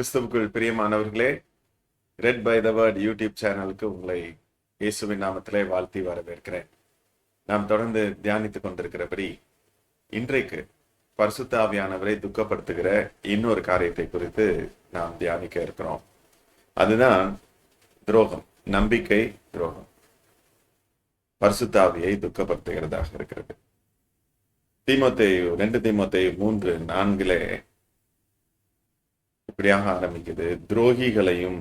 கிறிஸ்துவுக்குள் பிரியமானவர்களே, red by the word YouTube சேனலுக்கு உங்களை இயேசுவின் நாமத்திலே வாழ்த்தி வரவேற்கிறேன். நாம் தொடர்ந்து தியானித்துக் கொண்டிருக்கிறபடி இன்றைக்கு பரிசுத்த ஆவியானவரை துக்கப்படுத்துகிற இன்னொரு காரியத்தை குறித்து நாம் தியானிக்க இருக்கிறோம். அதுதான் துரோகம், நம்பிக்கை துரோகம் பரிசுத்த ஆவியை துக்கப்படுத்துகிறதாக இருக்கிறது. தீமோத்தேயு 2 தீமோத்தேயு 3:4 இப்படியாக ஆரம்பிக்குது. துரோகிகளையும்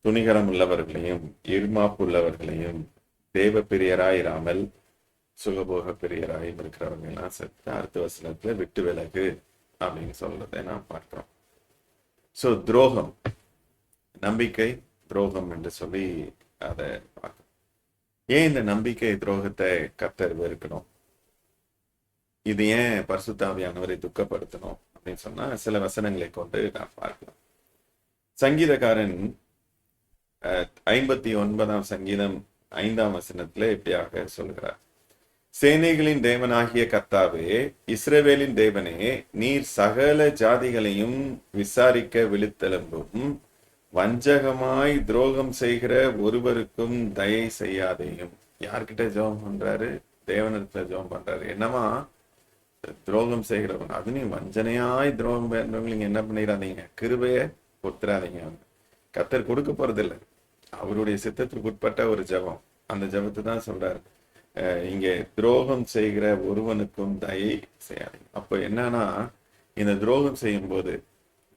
துணிகரம் உள்ளவர்களையும் இருமாப்பு உள்ளவர்களையும் தேவ பிரியராயிராமல் சுகபோக பிரியராயும் இருக்கிறவர்கள்லாம் செத்து அடுத்த வசனத்துல விட்டு விலகு அப்படின்னு சொல்றதை நாம் பார்க்கிறோம். சோ துரோகம், நம்பிக்கை துரோகம் என்று சொல்லி அதை பார்க்கிறோம். ஏன் இந்த நம்பிக்கை துரோகத்தை கர்த்தர் வெறுக்கணும்? இது ஏன் பரிசுத்த ஆவியானவரை துக்கப்படுத்தணும் அப்படின்னு சொன்னா சில வசனங்களை கொண்டு நாம் பார்க்கலாம். சங்கீதக்காரன் 59ஆம் சங்கீதம் 5ஆம் வசனத்துல இப்படியாக சொல்கிறார்: சேனைகளின் தேவனாகிய கர்த்தாவே, இஸ்ரவேலின் தேவனே, நீர் சகல ஜாதிகளையும் விசாரிக்க விழித்தெழும்பும், வஞ்சகமாய் துரோகம் செய்கிற ஒருவருக்கும் தயை செய்யாதேயும். யார்கிட்ட ஜெபம் பண்றாரு? தேவனிடத்துல ஜெபம் பண்றாரு. என்னவா? துரோகம் செய்கிறவன், அது நீ வஞ்சனையாய் துரோகம் பண்றவங்க நீங்க என்ன பண்ணிடாதீங்க, கிருபைய கொடுத்துடாதீங்க. கர்த்தர் கொடுக்க போறதில்லை, அவருடைய சித்தத்திற்கு உட்பட்ட ஒரு ஜெபம். அந்த ஜெபத்தை தான் சொல்றாரு, இங்க துரோகம் செய்கிற ஒருவனுக்கும் தயை செய்யாதீங்க. அப்ப என்னன்னா, இந்த துரோகம் செய்யும் போது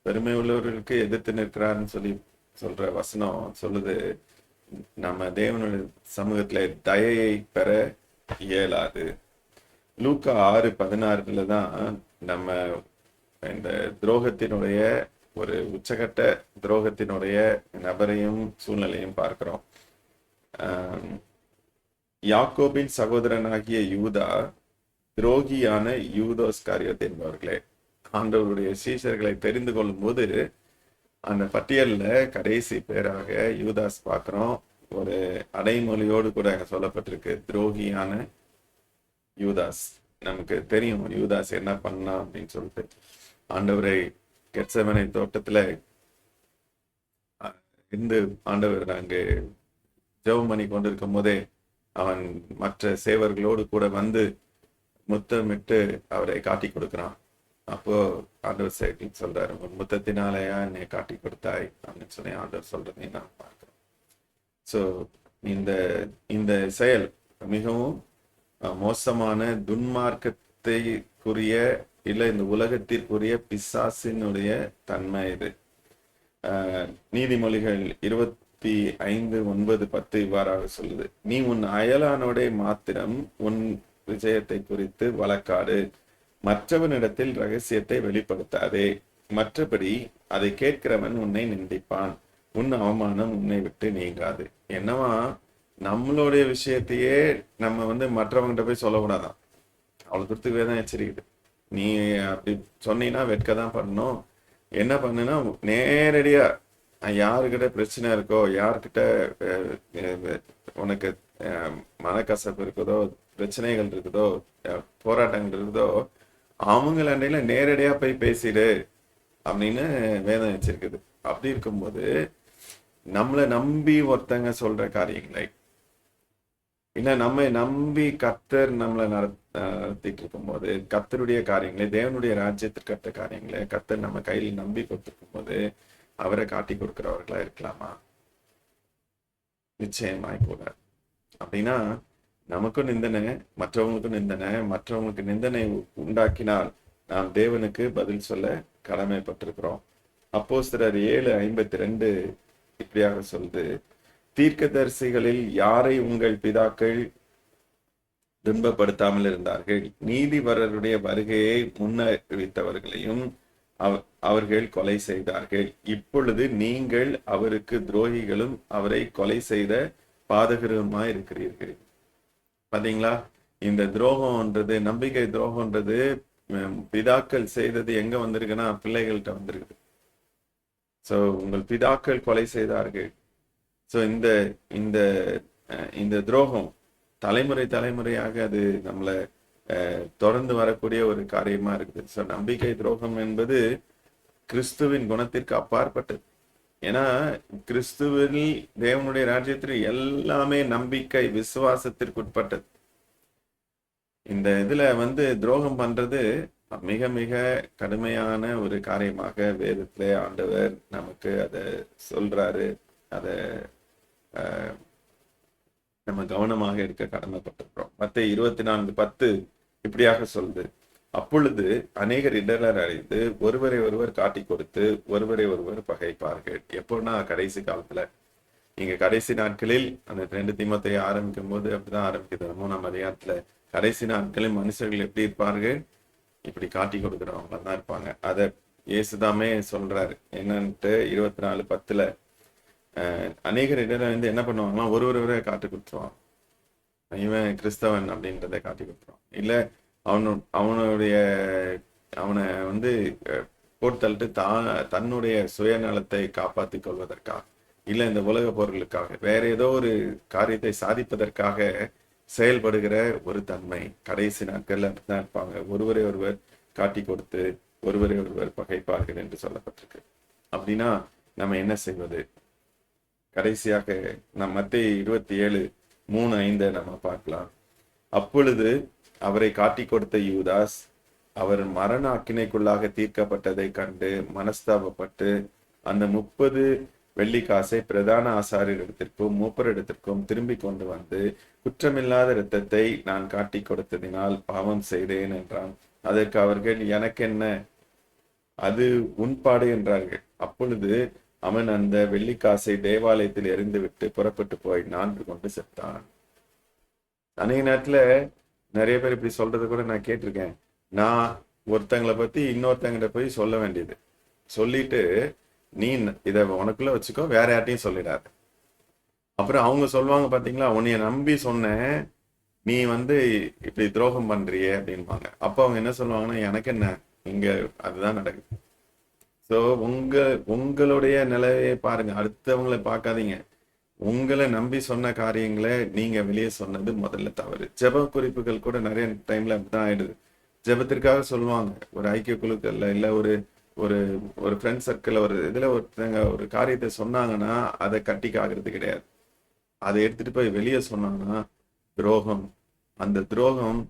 பெருமை உள்ளவர்களுக்கு எதிர்த்து நிற்கிறாருன்னு சொல்லி சொல்ற வசனம் சொல்லுது, நம்ம தேவனுடைய சமூகத்துல தயையை பெற இயலாது. லூக்கா 6:16 தான் நம்ம இந்த துரோகத்தினுடைய ஒரு உச்சகட்ட துரோகத்தினுடைய நபரையும் சூழ்நிலையும் பார்க்கிறோம். யாக்கோபின் சகோதரனாகிய யூதா துரோகியான யூதோஸ்காரியோத் என்பவர்களே. ஆண்டவருடைய சீஷர்களை தெரிந்து கொள்ளும் போது அந்த பட்டியல்ல கடைசி பேராக யூதாஸ் பார்க்கிறோம். ஒரு அடைமொழியோடு கூட சொல்லப்பட்டிருக்கு, துரோகியான யூதாஸ். நமக்கு தெரியும் யூதாஸ் என்ன பண்ணா அப்படின்னு சொல்லிட்டு. ஆண்டவரை கெத்செமனே தோட்டத்துல இருந்து ஆண்டவர் அங்கு ஜெபம் பண்ணி கொண்டிருக்கும் போதே அவன் மற்ற சேவர்களோடு கூட வந்து முத்தமிட்டு அவரை காட்டி கொடுக்கிறான். அப்போ ஆண்டவர் சேவர்கள் சொல்றாரு, முத்தத்தினாலேயா என்னை காட்டி கொடுத்தாய் அப்படின்னு சொல்லி ஆண்டவர் சொல்றதை நான் பார்க்கிறோம். ஸோ இந்த செயல் மிகவும் மோசமான துன்மார்க்கத்தைக்குரிய இல்ல இந்த உலகத்திற்குரிய பிசாசினுடைய தன்மை இது. நீதிமொழிகள் 25:9-10 இவ்வாறாக சொல்லுது: நீ உன் அயலானோட மாத்திரம் உன் விஜயத்தை குறித்து வழக்காடு, மற்றவனிடத்தில் ரகசியத்தை வெளிப்படுத்தாதே, மற்றபடி அதை கேட்கிறவன் உன்னை நிந்திப்பான், உன் அவமானம் உன்னை விட்டு நீங்காது. என்னவா, நம்மளுடைய விஷயத்தையே நம்ம மற்றவங்கிட்ட போய் சொல்லக்கூடாதான். அவளுக்கு கொடுத்து வேதான் எச்சரிக்குது. நீ அப்படி சொன்னீங்கன்னா வெட்கதான் பண்ணணும். என்ன பண்ணுன்னா, நேரடியா யாருக்கிட்ட பிரச்சனை இருக்கோ, யாருக்கிட்ட உனக்கு மனக்கசப்பு இருக்குதோ, பிரச்சனைகள் இருக்குதோ, போராட்டங்கள் இருக்குதோ, அவங்கள அண்டையில நேரடியா போய் பேசிடு அப்படின்னு வேதம் வச்சிருக்குது. அப்படி இருக்கும்போது நம்மளை நம்பி ஒருத்தங்க சொல்ற காரியங்களை இல்ல நம்ம நம்பி கர்த்தர் நம்மளை நடத்திட்டு இருக்கும் போது, கர்த்தருடைய காரியங்களை, தேவனுடைய ராஜ்யத்திற்கு கட்ட காரியங்களை கர்த்தர் நம்ம கையில் நம்பி கொடுத்துருக்கும் போது அவரை காட்டி கொடுக்கிறவர்களா இருக்கலாமா? நிச்சயமாய் கூட. அப்படின்னா நமக்கும் நிந்தனை, மற்றவங்களுக்கும் நிந்தனை. மற்றவங்களுக்கு நிந்தனை உண்டாக்கினால் நாம் தேவனுக்கு பதில் சொல்ல கடமைப்பட்டிருக்கிறோம். அப்போஸ்தலர் 7:52 இப்படியாக சொல்லுது: தீர்க்கதரிசிகளில் யாரை உங்கள் பிதாக்கள் துன்பப்படுத்தாமல் இருந்தார்கள்? நீதிபரருடைய வருகையை முன்னறிவித்தவர்களையும் அவர்கள் கொலை செய்தார்கள். இப்பொழுது நீங்கள் அவருக்கு துரோகிகளும் அவரை கொலை செய்த பாதகருமாய் இருக்கிறீர்கள். பாத்தீங்களா? இந்த துரோகம்ன்றது, நம்பிக்கை துரோகம்ன்றது பிதாக்கள் செய்தது எங்க வந்திருக்குன்னா பிள்ளைகள்கிட்ட வந்திருக்குது. சோ உங்கள் பிதாக்கள் கொலை செய்தார்கள். ஸோ இந்த துரோகம் தலைமுறையாக அது நம்மளை தொடர்ந்து வரக்கூடிய ஒரு காரியமா இருக்குது. ஸோ நம்பிக்கை துரோகம் என்பது கிறிஸ்துவின் குணத்திற்கு அப்பாற்பட்டது. ஏன்னா கிறிஸ்துவில் தேவனுடைய ராஜ்யத்தில் எல்லாமே நம்பிக்கை விசுவாசத்திற்கு உட்பட்டது. இந்த இதுல துரோகம் பண்றது மிக மிக கடுமையான ஒரு காரியமாக வேதத்திலே ஆண்டவர் நமக்கு அதை சொல்றாரு. அதை நம்ம கவனமாக இருக்க கடமைப்பட்டிருக்கிறோம். மத்தேயு 24:10 இப்படியாக சொல்லுது, அப்பொழுது அநேகர் இடரல் அடைந்து ஒருவரை ஒருவர் காட்டி கொடுத்து ஒருவரை ஒருவர் பகைப்பார்கள். எப்போன்னா கடைசி காலத்துல, நீங்க கடைசி நாட்களில் அந்த 2 தீமோத்தேயு ஆரம்பிக்கும் போது அப்படிதான் ஆரம்பிக்குது. 3ஆம் அதிகாரத்துல கடைசி நாட்களில் மனுஷர்கள் எப்படி இருப்பார்கள், இப்படி காட்டி கொடுக்குறவங்க தான் இருப்பாங்க. அதை இயேசுதாமே சொல்றாரு. என்னன்ட்டு 24:10 அநேகர் இடத்துல என்ன பண்ணுவாங்கன்னா ஒருவரை காட்டி கொடுத்துருவான், இவன் கிறிஸ்தவன் அப்படின்றத காட்டி கொடுத்துருவான். இல்ல அவனை போட்டு தள்ளிட்டு தன்னுடைய சுயநலத்தை காப்பாற்றிக் கொள்வதற்காக, இல்ல இந்த உலக பொருளுக்காக, வேற ஏதோ ஒரு காரியத்தை சாதிப்பதற்காக செயல்படுகிற ஒரு தன்மை கடைசி நாட்கள்ல தான் இருப்பாங்க. ஒருவரை ஒருவர் காட்டி கொடுத்து ஒருவரை ஒருவர் பகைப்பார்கள் என்று சொல்லப்பட்டிருக்கு. அப்படின்னா நம்ம என்ன செய்வது? கடைசியாக நம் மத்தேயு 27:3-5 நம்ம பார்க்கலாம். அப்பொழுது அவரை காட்டி கொடுத்த யூதாஸ் அவர் மரண அக்கினைக்குள்ளாக தீர்க்கப்பட்டதை கண்டு மனஸ்தாபப்பட்டு அந்த 30 வெள்ளிக்காசை பிரதான ஆசாரியரிடத்திற்கும் மூப்பரிடத்திற்கும் திரும்பி கொண்டு வந்து, குற்றமில்லாத இரத்தத்தை நான் காட்டி கொடுத்ததினால் பாவம் செய்தேன் என்றான். அதற்கு அவர்கள், எனக்கென்ன, அது உன்பாடு என்றார்கள். அப்பொழுது அவன் அந்த வெள்ளிக்காசை தேவாலயத்தில் எறிந்துவிட்டு புறப்பட்டு போய் 4 கொண்டு செத்தான். அநேக நேரத்துல நிறைய பேர் இப்படி சொல்றது கூட நான் கேட்டிருக்கேன். நான் ஒருத்தங்களை பத்தி இன்னொருத்தங்கிட்ட போய் சொல்ல வேண்டியது, சொல்லிட்டு நீ இதை உனக்குள்ள வச்சுக்கோ, வேற யார்ட்டையும் சொல்லிடாது. அப்புறம் அவங்க சொல்லுவாங்க, பாத்தீங்களா, உன்னைய நம்பி சொன்னேன், நீ இப்படி துரோகம் பண்றியே அப்படின்பாங்க. அப்ப அவங்க என்ன சொல்லுவாங்கன்னா, எனக்கு என்ன, இங்க அதுதான் நடக்குது. ஸோ உங்களுடைய நிலையை பாருங்க, அடுத்தவங்களை பார்க்காதீங்க. உங்களை நம்பி சொன்ன காரியங்களை நீங்க வெளியே சொன்னது முதல்ல தவறு. ஜெப குறிப்புகள் கூட நிறைய டைம்ல அப்படிதான் ஆயிடுது. ஜெபத்திற்காக சொல்லுவாங்க, ஒரு ஐக்கிய குழுக்கள்ல இல்ல ஒரு ஒரு ஒரு ஃப்ரெண்ட் சர்க்கிள் ஒரு இதுல ஒருத்தங்க ஒரு காரியத்தை சொன்னாங்கன்னா அதை கட்டிக்காகிறது கிடையாது. அதை எடுத்துட்டு போய் வெளியே சொன்னாங்கன்னா துரோகம். அந்த துரோகம்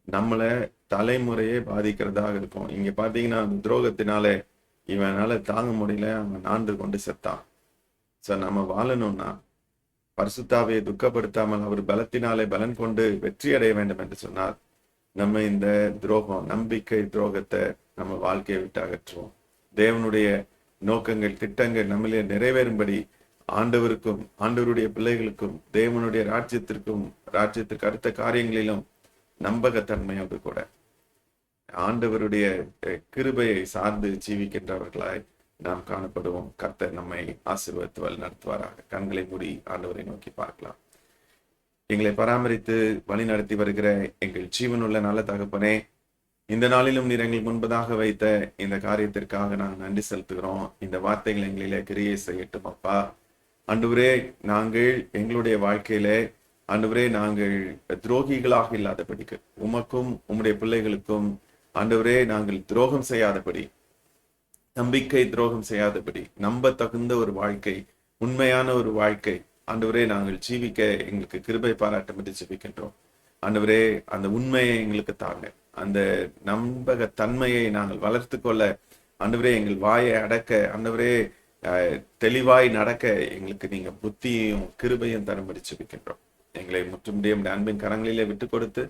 நம்மளை தலைமுறையே பாதிக்கிறதாக இருக்கும். இங்க பாத்தீங்கன்னா அந்த துரோகத்தினாலே இவனால தாங்க முடியல, அவன் 4 கொண்டு செத்தான். சோ நம்ம வாழணும்னா பரிசுத்தாவியை துக்கப்படுத்தாமல் அவர் பலத்தினாலே பலன் கொண்டு வெற்றி அடைய வேண்டும் என்று சொன்னார். நம்ம இந்த துரோகம், நம்பிக்கை துரோகத்தை நம்ம வாழ்க்கையை விட்டு அகற்றுவோம். தேவனுடைய நோக்கங்கள், திட்டங்கள் நம்மளே நிறைவேறும்படி ஆண்டவருக்கும் ஆண்டவருடைய பிள்ளைகளுக்கும் தேவனுடைய ராஜ்யத்திற்கு அடுத்த காரியங்களிலும் நம்பகத்தன்மையோடு கூட ஆண்டவருடைய கிருபையை சார்ந்து ஜீவிக்கின்றவர்களாய் நாம் காணப்படுவோம். கர்த்தர் நம்மை ஆசீர்வதித்து நடத்துவாராக. கண்களை மூடி ஆண்டவரை நோக்கி பார்க்கலாம். எங்களை பராமரித்து வழி நடத்தி வருகிற எங்கள் ஜீவனுள்ள நல்ல தகப்பனே, இந்த நாளிலும் நீர் எங்களுக்கு முன்பதாக வைத்த இந்த காரியத்திற்காக நாங்கள் நன்றி செலுத்துகிறோம். இந்த வார்த்தைகள் எங்களிலே கிரியை செய்யட்டும் அப்பா. ஆண்டவரே, நாங்கள் எங்களுடைய வாழ்க்கையிலே ஆண்டவரே நாங்கள் துரோகிகளாக இல்லாதபடிக்கு, உமக்கும் உம்முடைய பிள்ளைகளுக்கும் ஆண்டவரே நாங்கள் துரோகம் செய்யாதபடி, நம்பிக்கை துரோகம் செய்யாதபடி, நம்ப தகுந்த ஒரு வாழ்க்கை, உண்மையான ஒரு வாழ்க்கை ஆண்டவரே நாங்கள் ஜீவிக்க எங்களுக்கு கிருபை பாராட்டும்படி ஜெபிக்கின்றோம். ஆண்டவரே, அந்த உண்மையை எங்களுக்கு தாங்க, அந்த நம்பகத்தன்மையை நாங்கள் வளர்த்து கொள்ள ஆண்டவரே எங்கள் வாயை அடக்க, ஆண்டவரே தெளிவாய் நடக்க எங்களுக்கு நீங்க புத்தியையும் கிருபையும் தரும்படி ஜெபிக்கின்றோம். எங்களை முற்றுமுடியும் அன்பின் கரங்களிலே விட்டு கொடுத்து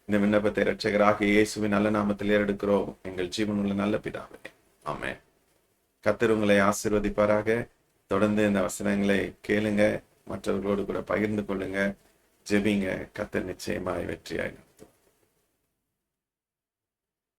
இந்த விண்ணப்பத்தை இரட்சகராக இயேசுவின் நல்ல நாமத்தில் ஏறெடுக்கிறோம் எங்கள் ஜீவனுள்ள நல்ல பிதாவே, ஆமென். கர்த்தர் உங்களை ஆசீர்வதிப்பாராக. தொடர்ந்து இந்த வசனங்களை கேளுங்க, மற்றவர்களோடு கூட பகிர்ந்து கொள்ளுங்க, ஜெபிங்க. கர்த்தர் நிச்சயமாய் வெற்றியாய்